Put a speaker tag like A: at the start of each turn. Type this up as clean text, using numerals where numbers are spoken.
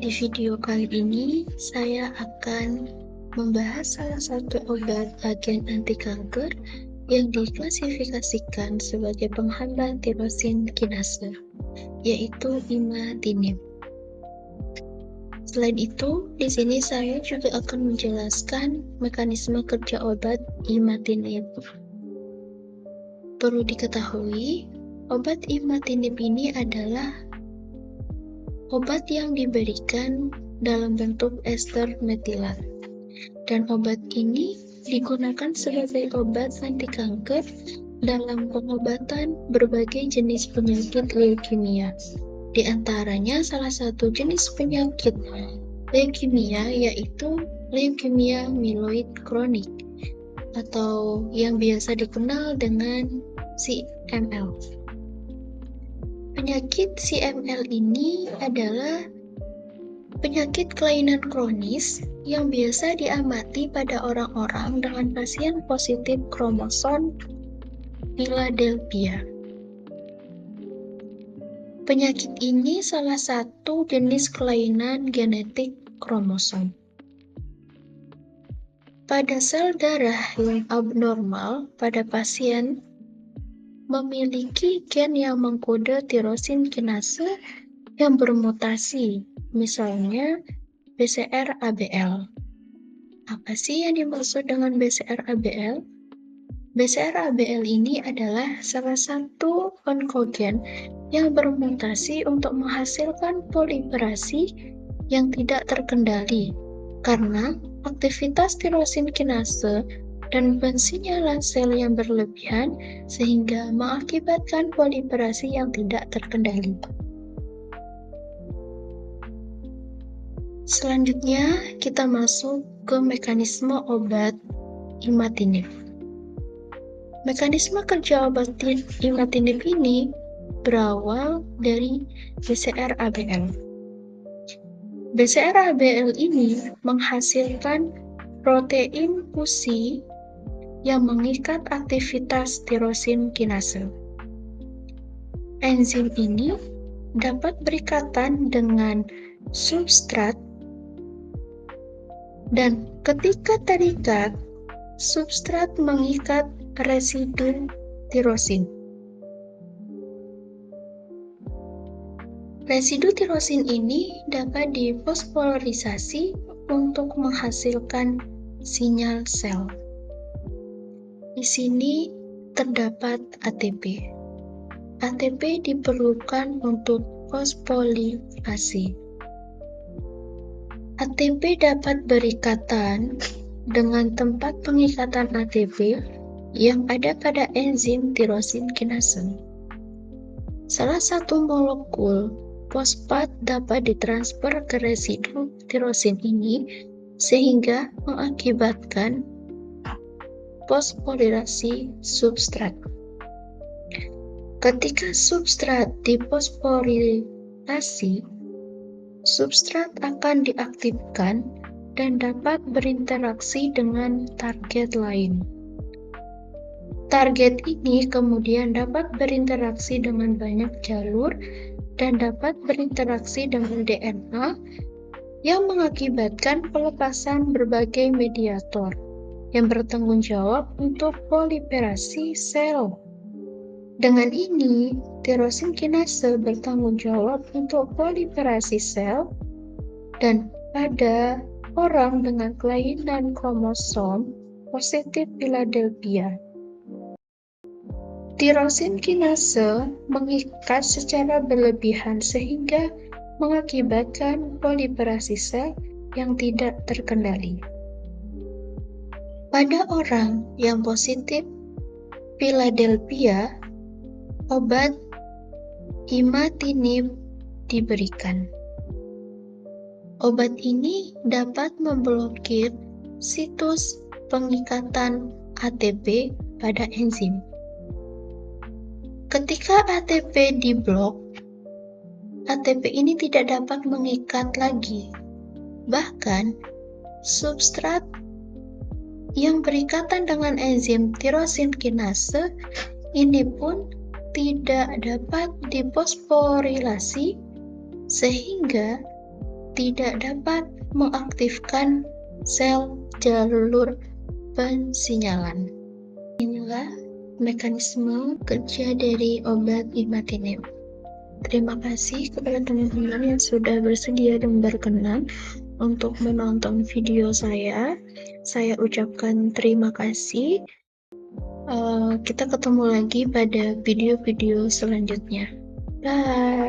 A: Di video kali ini, saya akan membahas salah satu obat agen anti kanker yang diklasifikasikan sebagai penghambat tirosin kinase, yaitu imatinib. Selain itu, di sini saya juga akan menjelaskan mekanisme kerja obat imatinib. Perlu diketahui, obat imatinib ini adalah obat yang diberikan dalam bentuk ester metilat, dan obat ini digunakan sebagai obat anti kanker dalam pengobatan berbagai jenis penyakit leukemia. Di antaranya salah satu jenis penyakit leukemia yaitu leukemia mieloid kronik atau yang biasa dikenal dengan CML. Penyakit CML ini adalah penyakit kelainan kronis yang biasa diamati pada orang-orang dengan pasien positif kromosom Philadelphia. Penyakit ini salah satu jenis kelainan genetik kromosom. Pada sel darah yang abnormal pada pasien memiliki gen yang mengkode tirosin kinase yang bermutasi, misalnya BCR-ABL. Apa sih yang dimaksud dengan BCR-ABL? BCR-ABL ini adalah salah satu onkogen yang bermutasi untuk menghasilkan proliferasi yang tidak terkendali karena aktivitas tirosin kinase dan pensinyalan sel yang berlebihan sehingga mengakibatkan proliferasi yang tidak terkendali. Selanjutnya, kita masuk ke mekanisme obat imatinib. Mekanisme kerja obat imatinib ini berawal dari BCR-ABL. BCR-ABL ini menghasilkan protein fusi yang mengikat aktivitas tirosin kinase. Enzim ini dapat berikatan dengan substrat dan ketika terikat, substrat mengikat residu tirosin. Residu tirosin ini dapat difosforilisasi untuk menghasilkan sinyal sel. Di sini terdapat ATP. ATP diperlukan untuk fosforilasi. ATP dapat berikatan dengan tempat pengikatan ATP yang ada pada enzim tirosin kinase. Salah satu molekul fosfat dapat ditransfer ke residu tirosin ini sehingga mengakibatkan fosforilasi substrat. Ketika substrat difosforilasi, substrat akan diaktifkan dan dapat berinteraksi dengan target lain. Target ini kemudian dapat berinteraksi dengan banyak jalur dan dapat berinteraksi dengan DNA yang mengakibatkan pelepasan berbagai mediator yang bertanggung jawab untuk proliferasi sel. Dengan ini, tirosin kinase bertanggung jawab untuk proliferasi sel dan pada orang dengan kelainan kromosom positif Philadelphia, tirosin kinase mengikat secara berlebihan sehingga mengakibatkan proliferasi sel yang tidak terkendali. Pada orang yang positif Philadelphia, obat imatinib diberikan. Obat ini dapat memblokir situs pengikatan ATP pada enzim. Ketika ATP diblok, ATP ini tidak dapat mengikat lagi. Bahkan, substrat yang berikatan dengan enzim tirosin kinase ini pun tidak dapat difosforilasi sehingga tidak dapat mengaktifkan sel jalur pensinyalan. Inilah mekanisme kerja dari obat imatinib. Terima kasih kepada teman-teman yang sudah bersedia dan berkenan untuk menonton video saya. Saya ucapkan terima kasih. Kita ketemu lagi pada video-video selanjutnya. Bye.